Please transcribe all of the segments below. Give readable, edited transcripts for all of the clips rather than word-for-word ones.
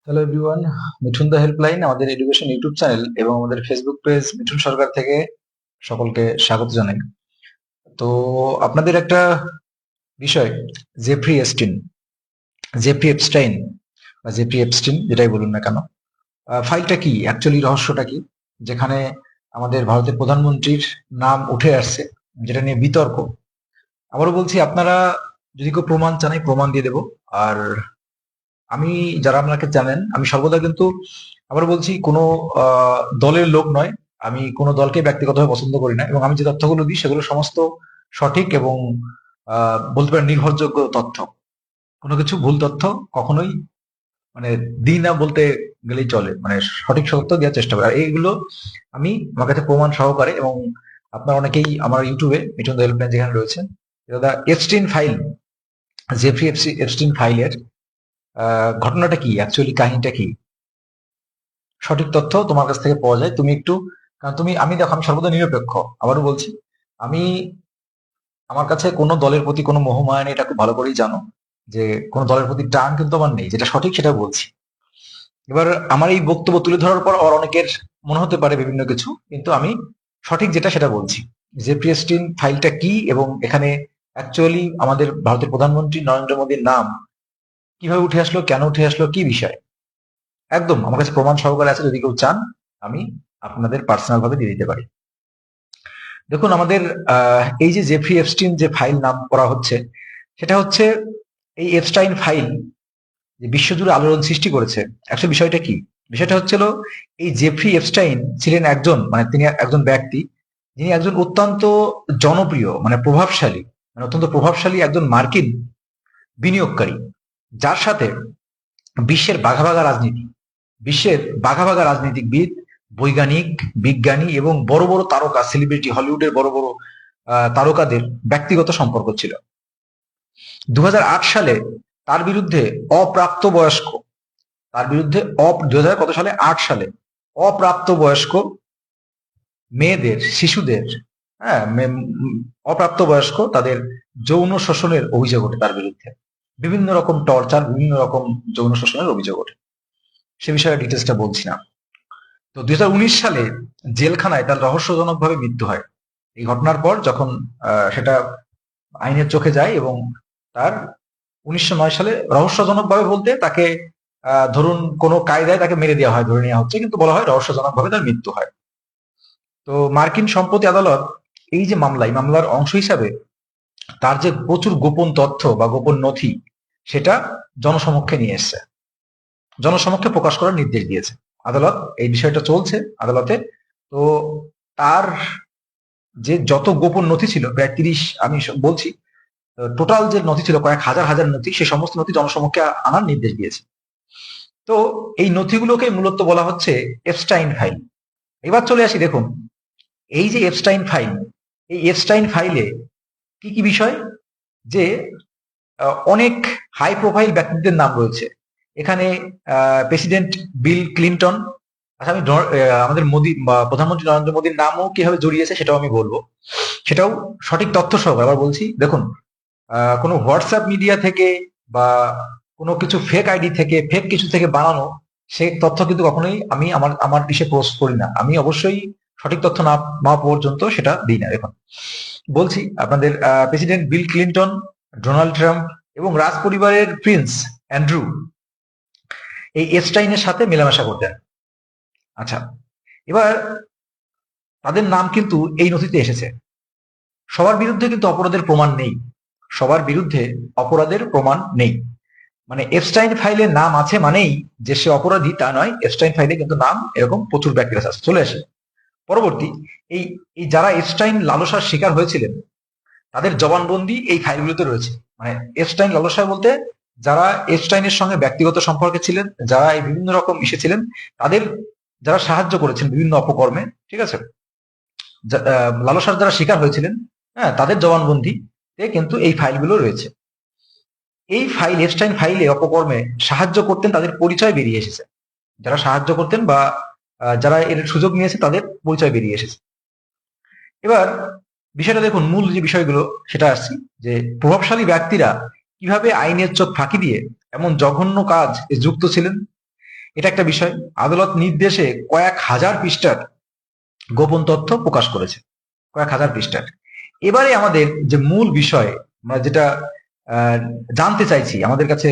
Hello everyone, Mithun দা helpline আমাদের education YouTube channel এবং আমাদের ফেসবুক পেজ মিঠুন সরকার থেকে সকলকে স্বাগত জানাই। তো আপনাদের একটা বিষয়, জেফ্রি এস্টিন, জেফ্রি এপস্টাইন বা জেফ্রি এপস্টিন যেটাই বলুন না কেন, ফাইলটা কি, অ্যাকচুয়ালি রহস্যটা কি, যেখানে আমাদের ভারতের প্রধানমন্ত্রীর নাম উঠে আসছে, যেটা নিয়ে বিতর্ক। আবারও বলছি, আপনারা যদি কেউ প্রমাণ চান আমি প্রমাণ দিয়ে দেবো। আর আমি, যারা আপনাকে জানেন, আমি সর্বদা কিন্তু, আবার বলছি, কোনো দলের লোক নয়। আমি কোনো দলকে ব্যক্তিগতভাবে পছন্দ করি না, এবং আমি যে তথ্যগুলো দিই সেগুলো সমস্ত সঠিক এবং বলতে পারেন নির্ভরযোগ্য তথ্য। কোনো কিছু ভুল তথ্য কখনোই মানে দিই না বলতে গেলেই চলে, মানে সঠিক তথ্য দেওয়ার চেষ্টা করি। আর এইগুলো আমি আমার কাছে প্রমাণ সহকারে, এবং আপনারা অনেকেই আমার ইউটিউবে মিঠুন দা হেল্পলাইন যেখানে রয়েছে, দাদা এপস্টিন ফাইল, জেফ্রি এপস্টিন ফাইলের ঘটনাটা কি, অ্যাকচুয়ালি কাহিনীটা কি, সঠিক তথ্য তোমার কাছ থেকে পাওয়া যায়। তুমি একটু, কারণ তুমি, আমি দেখো, আমি সর্বদা নিরপেক্ষ। আবারও বলছি, আমি, আমার কাছে কোনো দলের প্রতি কোনো মোহমায়া নেই, এটা খুব ভালো করেই জানো, যে কোনো দলের প্রতি টান কিন্তু আমার নেই। যেটা সঠিক সেটা বলছি। এবার আমার এই বক্তব্য তুলে ধরার পর আর অনেকের মনে হতে পারে বিভিন্ন কিছু, কিন্তু আমি সঠিক যেটা সেটা বলছি। যে প্রিয়েস্টিন ফাইলটা কি, এবং এখানে অ্যাকচুয়ালি আমাদের ভারতের প্রধানমন্ত্রী নরেন্দ্র মোদীর নাম কিভাবে উঠে আসলো, কেন উঠে আসলো, কি বিষয়, একদম আমার কাছে প্রমাণ সহকারে আছে। যদি কেউ চান আমি আপনাদের পার্সোনাল ভাবে দিয়ে দিতে পারি। দেখুন, আমাদের এই যে জেফ্রি এপস্টিন যে ফাইল নাম করা হচ্ছে, সেটা হচ্ছে এই এপস্টাইন ফাইল যে বিশ্বজুড়ে আলোড়ন সৃষ্টি করেছে। আসলে বিষয়টা কি, বিষয়টা হচ্ছিল, এই জেফ্রি এপস্টাইন ছিলেন একজন, মানে তিনি একজন ব্যক্তি, যিনি একজন অত্যন্ত জনপ্রিয়, মানে প্রভাবশালী, মানে অত্যন্ত প্রভাবশালী একজন মার্কিন বিনিয়োগকারী, যার সাথে বিশ্বের বাঘা বাঘা রাজনীতি, বিশ্বের বাঘা বাঘা রাজনীতিবিদ, বৈজ্ঞানিক, বিজ্ঞানী এবং বড় বড় তারকা, সেলিব্রিটি, হলিউডের বড় বড় তারকাদের ব্যক্তিগত সম্পর্ক ছিল। 2008 সালে তার বিরুদ্ধে অপ্রাপ্তবয়স্ক, তার বিরুদ্ধে 2000 কত সালে, 8 সালে অপ্রাপ্তবয়স্ক মেয়েদের, শিশুদের, হ্যাঁ, অপ্রাপ্তবয়স্ক তাদের যৌন শোষণের অভিযোগ ওঠে তার বিরুদ্ধে। বিভিন্ন রকম টর্চার, বিভিন্ন রকম যৌন শোষণের অভিযোগ ওঠে। সে বিষয়ে ডিটেলসটা বলছি না। তো 2019 সালে জেলখানায় তার রহস্যজনকভাবে মৃত্যু হয়। এই ঘটনার পর যখন সেটা আইনের চোখে যায়, এবং তার 1909 সালে রহস্যজনকভাবে বলতে তাকে ধরুন কোনো কায়দায় তাকে মেরে দেওয়া হয় ধরে নেওয়া হচ্ছে, কিন্তু বলা হয় রহস্যজনকভাবে তার মৃত্যু হয়। তো মার্কিন সম্প্রতি আদালত এই যে মামলা, এই মামলার অংশ হিসাবে তার যে প্রচুর গোপন তথ্য বা গোপন নথি, সেটা জনসমক্ষে নিয়ে এসছে, জনসমক্ষে প্রকাশ করার নির্দেশ দিয়েছে আদালত। এই বিষয়টা চলছে আদালতে। তো তার যে যত গোপন নথি ছিল, প্রায় 30, আমি বলছি টোটাল যে নথি ছিল কয়েক হাজার হাজার নথি, সেই সমস্ত নথি জনসমক্ষে আনার নির্দেশ দিয়েছে। তো এই নথিগুলোকে মূলত বলা হচ্ছে এপস্টাইন ফাইল। এবার চলে আসি, দেখুন এই যে এপস্টাইন ফাইল, এই এপস্টাইন ফাইলে কি কি বিষয়, যে অনেক হাই প্রোফাইল ব্যক্তিদের নাম রয়েছে এখানে। প্রেসিডেন্ট বিল ক্লিন্টন, আচ্ছা আমি আমাদের মোদী বা প্রধানমন্ত্রী নরেন্দ্র মোদীর নামও কিভাবে জড়িয়েছে সেটাও আমি বলবো, সেটাও সঠিক তথ্য সহ আবার বলছি। দেখুন, কোনো হোয়াটসঅ্যাপ মিডিয়া থেকে বা কোনো কিছু ফেক আইডি থেকে, ফেক কিছু থেকে বানানো সে তথ্য কিন্তু কখনোই আমি আমার আমার ইসে পোস্ট করি না। আমি অবশ্যই সঠিক তথ্য না না পর্যন্ত সেটা দিই না। দেখুন বলছি আপনাদের, president Bill Clinton, Donald Trump এবং রাজ পরিবারের প্রিন্স অ্যান্ড্রু এই এপস্টাইনের সাথে মেলামেশা করতেন। আচ্ছা, এবার তাদের নাম কিন্তু এই নথিতে এসেছে। সবার বিরুদ্ধে কিন্তু অপরাধের প্রমাণ নেই, সবার বিরুদ্ধে অপরাধের প্রমাণ নেই। মানে এপস্টাইন ফাইলে নাম আছে মানেই যে সে অপরাধী তা নয়। এপস্টাইন ফাইলে কিন্তু নাম এরকম প্রচুর ব্যক্তির আছে। চলে আসে পরবর্তী, এই এই যারা এপস্টাইন লালসার শিকার হয়েছিলেন তাদের জবানবন্দি এই ফাইলগুলোতে রয়েছে। মানে এপস্টাইন লালসা বলতে যারা এপস্টাইনের সঙ্গে ব্যক্তিগত সম্পর্কে ছিলেন, যারা এই বিভিন্ন রকম ছিলেন, তাদের যারা সাহায্য করেছেন বিভিন্ন অপকর্মে, ঠিক আছে, লালসার যারা শিকার হয়েছিলেন, হ্যাঁ, তাদের জবানবন্দিতে কিন্তু এই ফাইলগুলো রয়েছে। এই ফাইল, এপস্টাইন ফাইলে অপকর্মে সাহায্য করতেন তাদের পরিচয় বেরিয়ে এসেছে। যারা সাহায্য করতেন বা যারা এর সুযোগ নিয়েছে তাদের পরিচয় বেরিয়ে এসেছে। এবার বিষয়টা দেখুন, মূল যে বিষয়গুলো সেটা আসছি, যে প্রভাবশালী ব্যক্তিরা কিভাবে আইনের চোখ ফাঁকি দিয়ে এমন জঘন্য কাজ যুক্ত ছিলেন। এটা একটা বিষয়। আদালত নির্দেশে কয়েক হাজার পৃষ্ঠার গোপন তথ্য প্রকাশ করেছে, কয়েক হাজার পৃষ্ঠার। এবারে আমাদের যে মূল বিষয়, আমরা যেটা জানতে চাইছি আমাদের কাছে,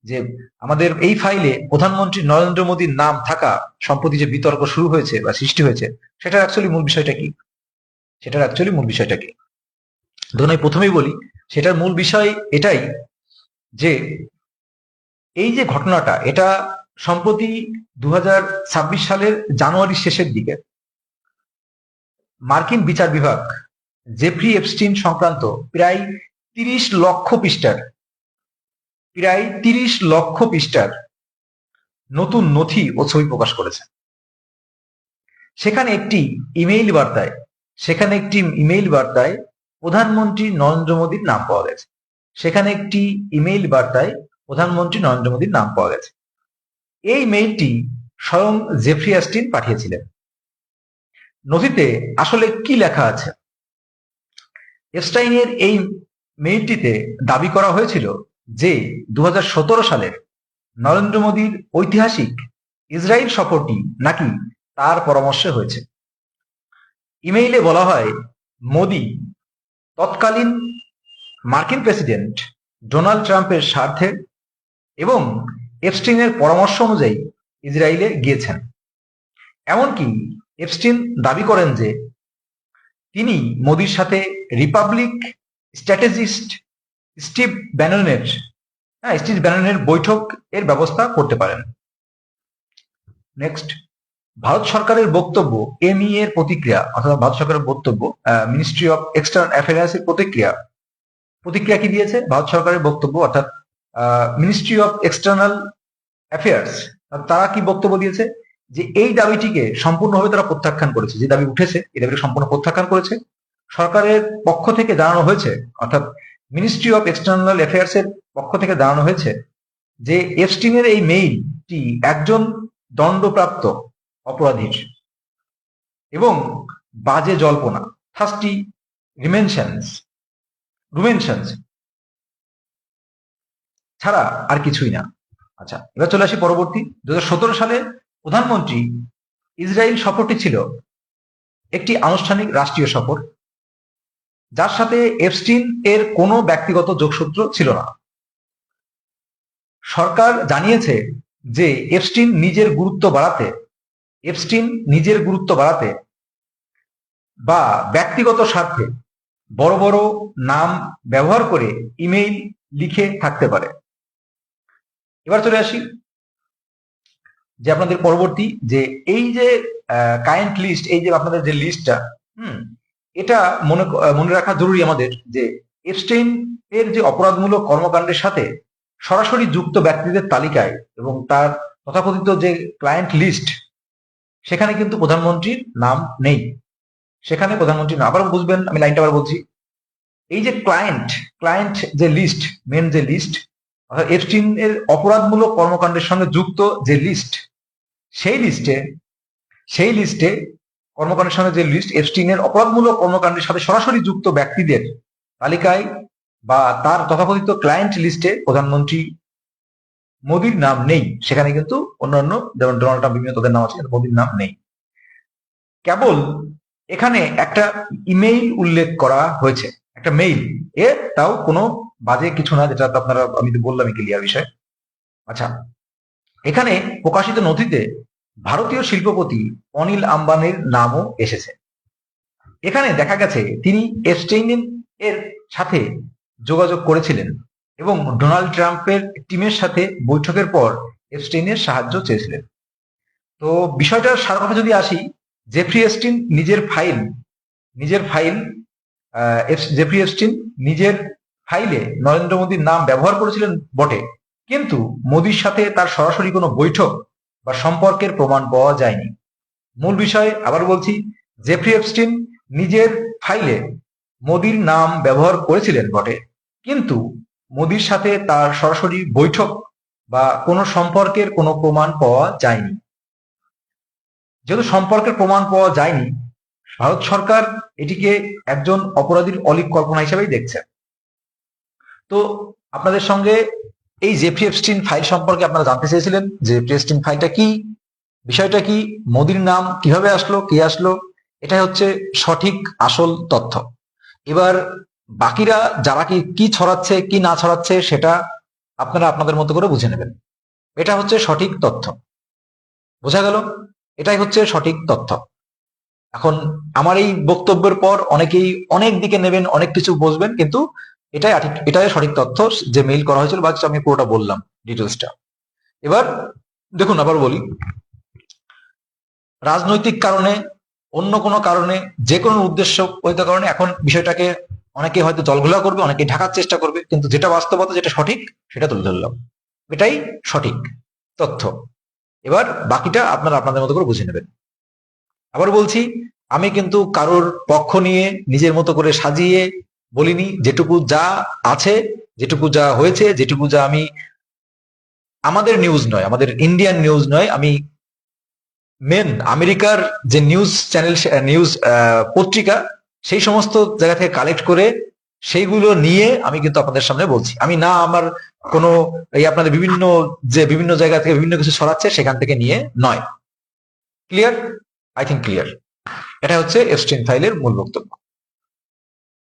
যে আমাদের এই ফাইলে প্রধানমন্ত্রী নরেন্দ্র মোদীর নাম থাকা সম্প্রতি যে বিতর্ক শুরু হয়েছে বা সৃষ্টি হয়েছে, সেটার অ্যাকচুয়ালি মূল বিষয়টা কি? ধরুন আমি প্রথমেই বলি, সেটার মূল বিষয় এটাই যে এই যে ঘটনাটা, এটা সম্প্রতি 2026 সালের জানুয়ারির শেষের দিকে মার্কিন বিচার বিভাগ জেফ্রি এপস্টিন সংক্রান্ত প্রায় 30 লক্ষ পৃষ্ঠার নতুন নথি ও ছবি প্রকাশ করেছে। সেখানে একটি ইমেইল বার্তায় প্রধানমন্ত্রী নরেন্দ্র মোদীর নাম পাওয়া গেছে। এই মেইলটি স্বয়ং জেফ্রি অ্যাস্টিন পাঠিয়েছিলেন। নথিতে আসলে কি লেখা আছে? এপস্টাইনের এই মেইলটিতে দাবি করা হয়েছিল যে 2017 সালের নরেন্দ্র মোদীর ঐতিহাসিক ইসরায়েল সফরটি নাকি তার পরামর্শে হয়েছে। ইমেইলে বলা হয়, মোদী তৎকালীন মার্কিন প্রেসিডেন্ট ডোনাল্ড ট্রাম্পের স্বার্থে এবং এপস্টিনের পরামর্শ অনুযায়ী ইসরায়েলে গিয়েছেন। এমনকি এপস্টিন দাবি করেন যে তিনি মোদীর সাথে রিপাবলিক স্ট্র্যাটেজিস্ট স্টিভ ব্যাননের বৈঠক এর ব্যবস্থা করতে পারেন। নেক্সট, ভারত সরকারের বক্তব্য এর প্রতিক্রিয়া, অর্থাৎ ভারত সরকারের বক্তব্য, মিনিস্ট্রি অফ এক্সটার্নাল অ্যাফেয়ার্স এর প্রতিক্রিয়া কি দিয়েছে? ভারত সরকারের বক্তব্য অর্থাৎ মিনিস্ট্রি অফ এক্সটার্নাল অ্যাফেয়ার্স, তারা কি বক্তব্য দিয়েছে? যে এই দাবিটিকে সম্পূর্ণভাবে তারা প্রত্যাখ্যান করেছে। যে দাবি উঠেছে, এই দাবিটি সম্পূর্ণ প্রত্যাখ্যান করেছে। সরকারের পক্ষ থেকে জানানো হয়েছে, অর্থাৎ মিনিস্ট্রি অফ এক্সটার্নাল অ্যাফেয়ার্স এর পক্ষ থেকে জানানো হয়েছে যে এপস্টিনের এই মেইলটি একজন দণ্ডপ্রাপ্ত অপরাধীর এবং বাজে জল্পনা, থার্স্টি রুমেনশনস ছাড়া আর কিছুই না। আচ্ছা, এবার চলে আসি পরবর্তী। 2017 সালে প্রধানমন্ত্রী ইসরায়েল সফরটি ছিল একটি আনুষ্ঠানিক রাষ্ট্রীয় সফর, যার সাথে এপস্টিন এর কোনো ব্যক্তিগত যোগসূত্র ছিল না। সরকার জানিয়েছে যে এপস্টিন নিজের গুরুত্ব বাড়াতে বা ব্যক্তিগত স্বার্থে বড় বড় নাম ব্যবহার করে ইমেইল লিখে থাকতে পারে। এবার চলে আসি যে আপনাদের পরবর্তী যে এই যে কারেন্ট লিস্ট, এই যে আপনাদের যে লিস্টটা, এটা মনে রাখা জরুরি আমাদের, যে এপস্টাইন এর যে অপরাধমূলক কর্মকাণ্ডের সাথে সরাসরি যুক্ত ব্যক্তিদের তালিকায় এবং তার তথাকথিত যে ক্লায়েন্ট লিস্ট, সেখানে কিন্তু প্রধানমন্ত্রীর নাম নেই। সেখানে প্রধানমন্ত্রী না, আবার বুঝবেন, আমি লাইনটা আবার বলছি। এই যে ক্লায়েন্ট যে লিস্ট, মেন যে লিস্ট, অর্থাৎ এপস্টাইন এর অপরাধমূলক কর্মকাণ্ডের সঙ্গে যুক্ত যে লিস্ট, সেই লিস্টে কর্মকাণ্ডের সঙ্গে যে লিস্ট, এপস্টাইনের অপরাধমূলক কর্মকাণ্ডের সাথে সরাসরি যুক্ত ব্যক্তিদের তালিকায় বা তার তথাকথিত ক্লায়েন্ট লিস্টে প্রধানমন্ত্রী মোদীর নাম নেই। সেখানে কিন্তু অন্যান্য, যেমন ডোনাল্ড ট্রাম্প, বিভিন্ন তাদের নাম আছে, মোদীর নাম নেই। কেবল এখানে একটা ইমেইল উল্লেখ করা হয়েছে, একটা মেইল, তাও কোনো বাজে কিছু না, যেটা আপনারা, আমি তো বললাম ক্লিয়ার বিষয়। আচ্ছা, এখানে প্রকাশিত নথিতে ভারতীয় শিল্পপতি অনিল আম্বানির নামও এসেছে। এখানে দেখা গেছে তিনি এপস্টাইন এর সাথে যোগাযোগ করেছিলেন এবং ডোনাল্ড ট্রাম্পের টিমের সাথে বৈঠকের পর এপস্টাইনের সাহায্য চেয়েছিলেন। তো বিষয়টার সার কথা যদি আসি, জেফ্রি এপস্টাইন নিজের ফাইলে নরেন্দ্র মোদীর নাম ব্যবহার করেছিলেন বটে, কিন্তু মোদীর সাথে তার সরাসরি কোনো বৈঠক বা সম্পর্কের প্রমাণ পাওয়া যায়নি। মূল বিষয় আবার বলছি, জেফ্রি এপস্টাইন নিজের ফাইলে মোদীর নাম ব্যবহার করেছিলেন বটে, কিন্তু মোদীর সাথে তার সরাসরি বৈঠক বা কোনো সম্পর্কের কোনো প্রমাণ পাওয়া যায়নি। যেহেতু সম্পর্কের প্রমাণ পাওয়া যায়নি, ভারত সরকার এটিকে একজন অপরাধীর অলীক কল্পনা হিসেবেই দেখছে। তো আপনাদের সঙ্গে এই জেফ্রি এপস্টিন ফাইল সম্পর্কে আপনারা জানতে চেয়েছিলেন, যে জেফ্রি এপস্টিন ফাইলটা কি, বিষয়টা কি, মোদির নাম কিভাবে আসলো, কে আসলো, এটাই হচ্ছে সঠিক আসল তথ্য। এবার বাকিরা যারা কি কি ছড়াচ্ছে কি না ছড়াচ্ছে সেটা আপনারা আপনাদের মতো করে বুঝে নেবেন। এটা হচ্ছে সঠিক তথ্য। বোঝা গেল? এটাই হচ্ছে সঠিক তথ্য। এখন আমার এই বক্তব্যের পর অনেকেই অনেক দিকে নেবেন, অনেক কিছু বুঝবেন, কিন্তু এটাই সঠিক তথ্য যে মেইল করা হয়েছিল, বা আমি পুরোটা বললাম ডিটেলসটা। এবার দেখুন, আবার বলি, রাজনৈতিক কারণে, অন্য কোনো কারণে, যে কোনো উদ্দেশ্য প্রণীত কারণে এখন বিষয়টাকে অনেকে হয়তো জলঘোলা করবে, অনেকে ঢাকার চেষ্টা করবে, কিন্তু যেটা বাস্তবতা, যেটা সঠিক, সেটা তুলে ধরলাম। এটাই সঠিক তথ্য। এবার বাকিটা আপনারা আপনাদের মতো করে বুঝে নেবেন। আবার বলছি, আমি কিন্তু কারোর পক্ষ নিয়ে নিজের মতো করে সাজিয়ে বলিনি। যেটুকু যা আছে, যেটুকু যা হয়েছে, যেটুকু যা আমি, আমাদের নিউজ নয়, আমাদের ইন্ডিয়ান নিউজ নয়, আমি মেন আমেরিকার যে নিউজ চ্যানেল, নিউজ পত্রিকা, সেই সমস্ত জায়গা থেকে কালেক্ট করে সেইগুলো নিয়ে আমি কিন্তু আপনাদের সামনে বলছি। আমি না আমার কোনো এই আপনাদের বিভিন্ন জায়গা থেকে বিভিন্ন কিছু ছড়াচ্ছে সেখান থেকে নিয়ে নয়। ক্লিয়ার? I think clear. এটা হচ্ছে এপস্টিন ফাইলের মূল বক্তব্য।